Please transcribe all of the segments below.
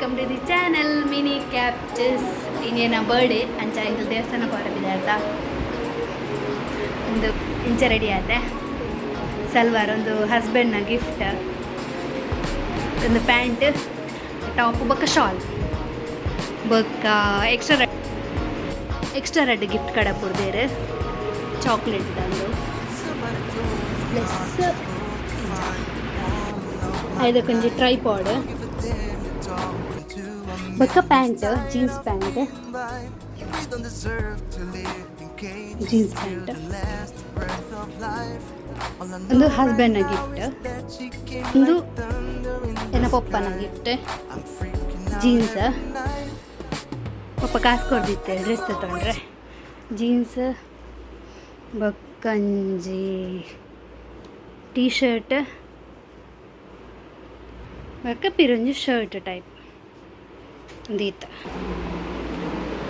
Welcome to the channel mini captures. ಇನ್ನೇನ birthday ಅಂಚ ಇಂದು ದೇವಸ್ಥಾನ ಹೊರಬಿದೆ ಆಯ್ತಾ. ಒಂದು ಇಂಚ ರೆಡಿ ಆದೆ. ಸಲ್ವಾರ್ ಒಂದು ಹಸ್ಬೆಂಡ್ನ ಗಿಫ್ಟ್, ಒಂದು ಪ್ಯಾಂಟ್, ಟಾಪ್, ಬೊಕ್ಕ ಶಾಲ್, ಬೊಕ್ಕ ಎಕ್ಸ್ಟ್ರಾ ರೆಡ್ ಗಿಫ್ಟ್ ಕಡ ಕೊಡ್ದೇರು ಚಾಕ್ಲೇಟ್ ತಂದು ಪ್ಲಸ್ ಐದಕ್ಕೊಂದು ಟ್ರೈಪಾಡ್, ಬೊಕ್ಕ ಪ್ಯಾಂಟ್, ಜೀನ್ಸ್ ಪ್ಯಾಂಟ್, ಒಂದು ಹಸ್ಬೆಂಡ್ನ ಗಿಫ್ಟ್, ಒಂದು ಏನ ಪಪ್ಪನ ಗಿಫ್ಟ್, ಜೀನ್ಸ್ ಪಪ್ಪ ಕಾಸು ಕೊಡ್ದಿತ್ತೆ ಡ್ರೆಸ್ ತಗೊಂಡ್ರೆ, ಜೀನ್ಸ್ ಬೊಕ್ಕಂಜಿ ಟೀ ಶರ್ಟ್ ಬೊಕ್ಕ ಪಿರೊಂಜಿ ಶರ್ಟ್ ಟೈಪ್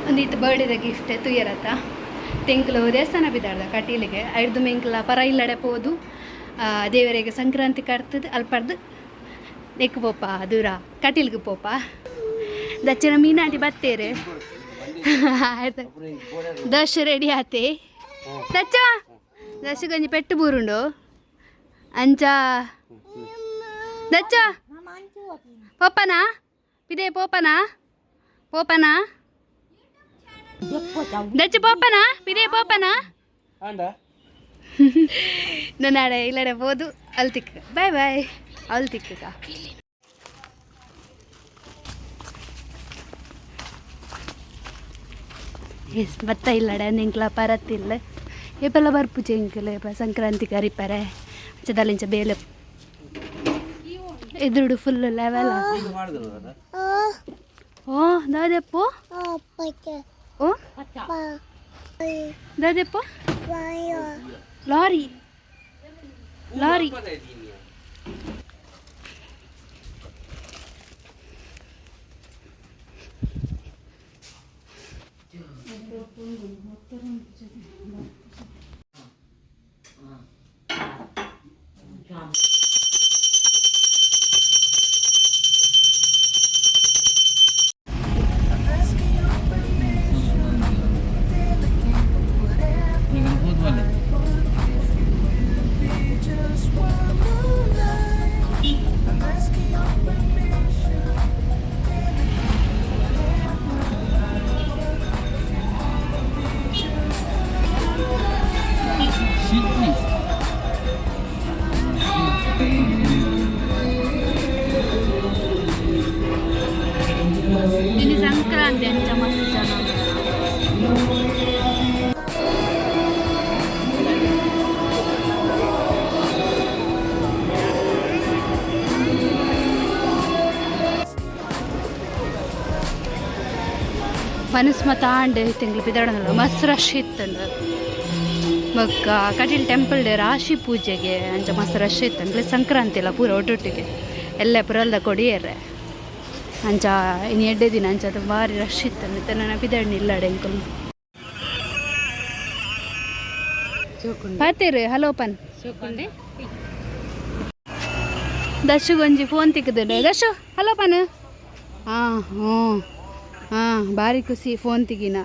ಒಂದೀತ ಬರ್ಡೇದ ಗಿಫ್ಟ್ ತುಯ್ಯರತ್ತ ತೆಂಕಲು ದೇವಸ್ಥಾನ ಬಿದ್ದಾಡ್ದ ಕಟೀಲಿಗೆ ಐದು ಮೆಂಕಲ ಪರ ಇಲ್ಲಡೆ ಪೋದು ದೇವರಿಗೆ ಸಂಕ್ರಾಂತಿ ಕಟ್ತದೆ ಅಲ್ಪಡ್ದು ನೆಕ್ಕು ಪೋಪ ದೂರ ಕಟೀಲ್ಗೆ ಪೋಪ ದಚ್ಚನ ಮೀನಾಟಿ ಬತ್ತೇರೆ ಆಯ್ತು. ದಶ ರೆಡಿ ಆತೆ ದಶ ಗಂಜಿ ಪೆಟ್ಟು ಬೂರುಂಡು ಅಂಚ ದಚ್ಚ ಪೋಪನಾ ಪಿದೆ ಪೋಪನಾ ದಚ್ಚ ಪೋಪನಾ ಪಿದೆ ಪೋಪನಾ ನಾಳೆ ಇಲ್ಲಡೆ ಹೋದು ಅಲ್ತಿಕ್ ಬಾಯ್ ಬಾಯ್ ಅಲ್ತಿಕ್ಕ ಎಸ್ ಬತ್ತ ಇಲ್ಲಡೆ ನಿಂಕ್ಲ ಪರತ್ತಿಲ್ಲ ಏಪೆಲ್ಲ ಬರ್ಪುಜೆ ಇಂಕಲೆ ಸಂಕ್ರಾಂತಿ ಕರಿಪರೆ ಚದಲಿಂಚ ಬೇಲೆ ಎದುರುಡು ಫುಲ್ ಲೆವೆಲ್. ಓ ದಾದೆಪ್ಪು ಓ ದಾದೆಪ್ಪು ಲಾರಿ ಲಾರಿ ini ಸಂಕ್ರಾಂತಿ ಅಂಚ ಮಸ್ತ್ ಜನ ಮನಸ್ಸು ತಾಂಡೆ ತಿಂಗಳು ಬಿದ್ದಾಡಲ್ಲ ಮಸ್ತ್ ರಶ್ ಇತ್ತಂಡು ಬೊಕ್ಕ ಕಟೀಲ್ ಟೆಂಪಲ್ ಡೇ ರಾಶಿ ಪೂಜೆಗೆ ಅಂಚ ಮಸ್ತ್ ರಶ್ ಇತ್ತಂಡ್ಲೆ ಸಂಕ್ರಾಂತಿ ಎಲ್ಲ ಪೂರ ಒಟ್ಟೊಟ್ಟಿಗೆ ಎಲ್ಲ ಪುರಲ್ದ ಕೊಡಿಯರ್ರೆ ಅಂಚ ಇನ್ನು 2 ದಿನ ಅಂಚ ಅದು ಭಾರಿ ರಶ್ ಇತ್ತು ಮತ್ತೆ ನನ್ನ ಬಿದ್ದಾಡಿ ಇಲ್ಲಡೆ ಅಂಕಲ್ ಪಾತೇರು ಹಲೋ ಪನ್ ದಶು ಗಂಜಿ ಫೋನ್ ತಿಕ್ಕದ ದಶು ಹಲೋ ಪನ್ ಹಾಂ ಭಾರಿ ಖುಷಿ ಫೋನ್ ತೆಗಿನ